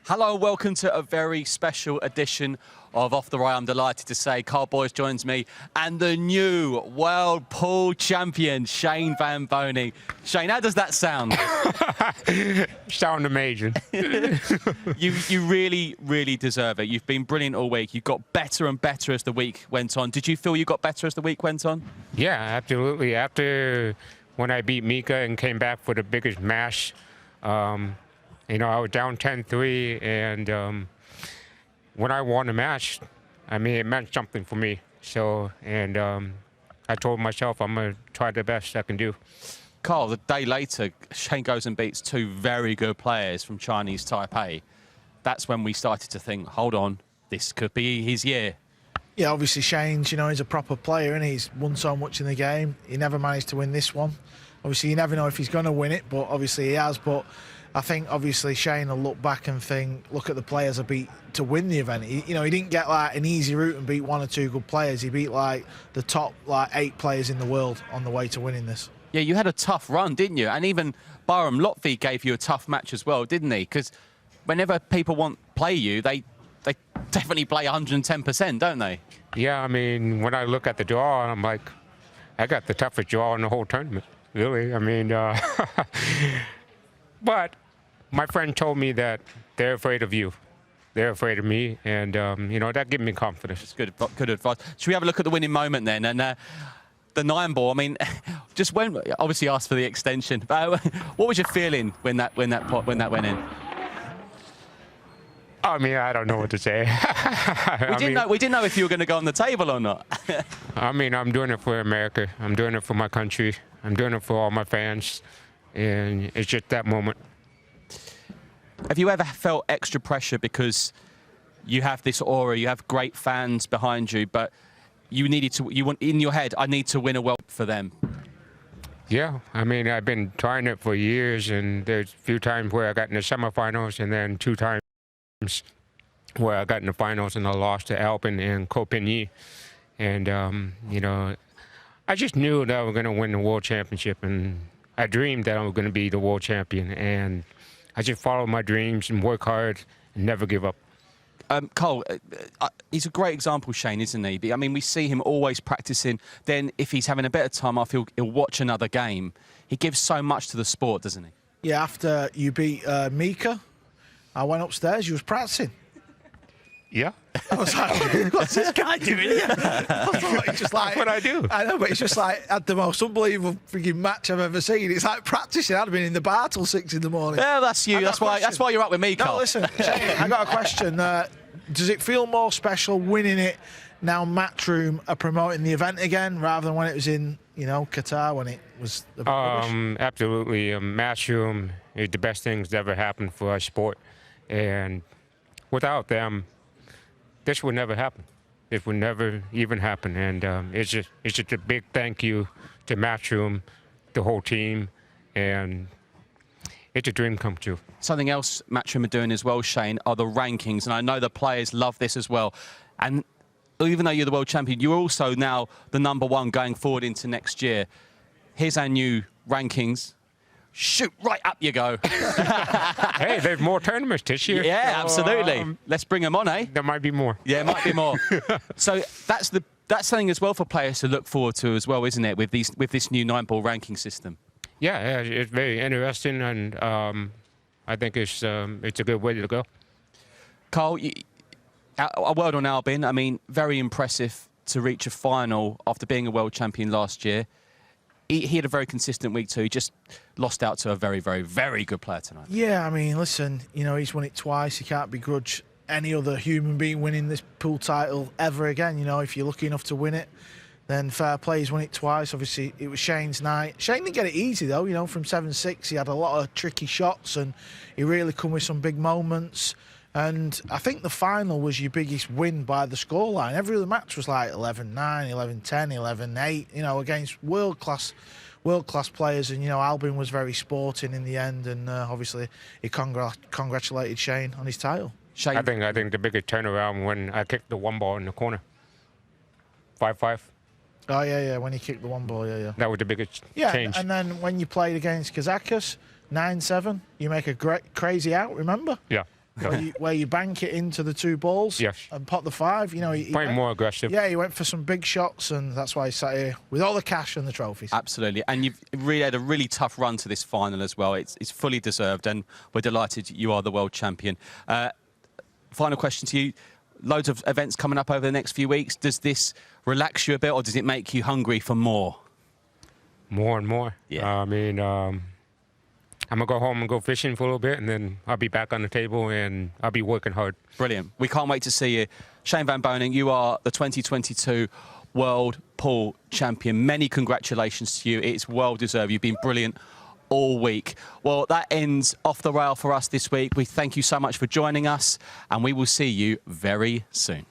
Hello, welcome to a very special edition of Off the Right. I'm delighted to say Karl joins me and the new world pool champion, Shane Van Boening. Shane, how does that sound? Sound amazing. You really, really deserve it. You've been brilliant all week. You got better and better as the week went on. Did you feel you got better as the week went on? Yeah, absolutely. After when I beat Mika and came back for the biggest match, you know, I was down 10-3, and when I won the match, I mean, it meant something for me. So, and I told myself I'm going to try the best I can do. Karl, the day later, Shane goes and beats two very good players from Chinese Taipei. That's when we started to think, hold on, this could be his year. Yeah, obviously Shane's, you know, he's a proper player and he's won so much in the game. He never managed to win this one. Obviously, you never know if he's going to win it, but obviously he has. But I think obviously Shane will look back and think, look at the players I beat to win the event. He didn't get like an easy route and beat one or two good players. He beat like the top 8 players in the world on the way to winning this. Yeah, you had a tough run, didn't you? And even Bahram Lotfi gave you a tough match as well, didn't he? Because whenever people play you, they definitely play 110%, don't they? Yeah, I mean, when I look at the draw, I'm like, I got the toughest draw in the whole tournament, really. I mean, but my friend told me that they're afraid of you. They're afraid of me, and, you know, that gave me confidence. It's good advice. Should we have a look at the winning moment then? And the Nineball, I mean, just when, obviously asked for the extension, but what was your feeling when that went in? I mean, I don't know what to say. We didn't know if you were going to go on the table or not. I mean, I'm doing it for America. I'm doing it for my country. I'm doing it for all my fans. And it's just that moment. Have you ever felt extra pressure because you have this aura, you have great fans behind you, but you want in your head, I need to win a world for them? Yeah, I mean, I've been trying it for years, and there's a few times where I got in the semifinals, and then 2 times where I got in the finals and I lost to Alpin and Copenhagen. And, you know, I just knew that I was going to win the world championship, and I dreamed that I was going to be the world champion. And I just followed my dreams and work hard and never give up. Karl, he's a great example, Shane, isn't he? I mean, we see him always practicing. Then if he's having a bit of time off, he'll watch another game. He gives so much to the sport, doesn't he? Yeah, after you beat Mika, I went upstairs, you was practicing. Yeah. I was like, what's this guy doing here? I thought he's just like, that's what I do. I know, but it's just like, had the most unbelievable freaking match I've ever seen. It's like practicing. I'd have been in the bar till 6 in the morning. Yeah, that's you. That's why you're up with me, Karl. No, listen, Shane, I got a question. Does it feel more special winning it now Matchroom are promoting the event again rather than when it was in, you know, Qatar when it was the Absolutely. Matchroom is the best thing that's ever happened for our sport. And without them, this would never happen. It would never even happen. And it's just a big thank you to Matchroom, the whole team, and it's a dream come true. Something else Matchroom are doing as well, Shane, are the rankings. And I know the players love this as well. And even though you're the world champion, you're also now the #1 going forward into next year. Here's our new rankings. Shoot, right up you go. Hey, there's more tournaments this year. Yeah, so, absolutely. Let's bring them on, eh? There might be more. Yeah, it might be more. So that's something as well for players to look forward to as well, isn't it, with this new Nineball ranking system? Yeah, it's very interesting, and I think it's a good way to go. Karl, a word on Albin. I mean, very impressive to reach a final after being a world champion last year. He had a very consistent week too. He just lost out to a very, very, very good player tonight. Yeah, I mean, listen, you know, he's won it twice. He can't begrudge any other human being winning this pool title ever again. You know, if you're lucky enough to win it, then fair play. He's won it twice. Obviously, it was Shane's night. Shane didn't get it easy, though. You know, from 7-6, he had a lot of tricky shots, and he really come with some big moments. And I think the final was your biggest win by the scoreline. Every other match was like 11-9, 11-10, 11-8, you know, against world-class players. And, you know, Albin was very sporting in the end. And obviously, he congratulated Shane on his title. Shane, I think the biggest turnaround when I kicked the 1 ball in the corner. 5-5. Oh, yeah, when he kicked the 1 ball, yeah. That was the biggest change. And then when you played against Kazakhstan, 9-7, you make a crazy out, remember? Yeah. where you bank it into the 2 balls Yes. and pot the 5. You know, he Playing went, more aggressive. Yeah, he went for some big shots, and that's why he sat here with all the cash and the trophies. Absolutely. And you've really had a really tough run to this final as well. It's fully deserved, and we're delighted you are the world champion. Final question to you. Loads of events coming up over the next few weeks. Does this relax you a bit, or does it make you hungry for more? More and more. Yeah. I mean, I'm going to go home and go fishing for a little bit, and then I'll be back on the table, and I'll be working hard. Brilliant. We can't wait to see you. Shane Van Boening, you are the 2022 World Pool Champion. Many congratulations to you. It's well deserved. You've been brilliant all week. Well, that ends Off the Rail for us this week. We thank you so much for joining us, and we will see you very soon.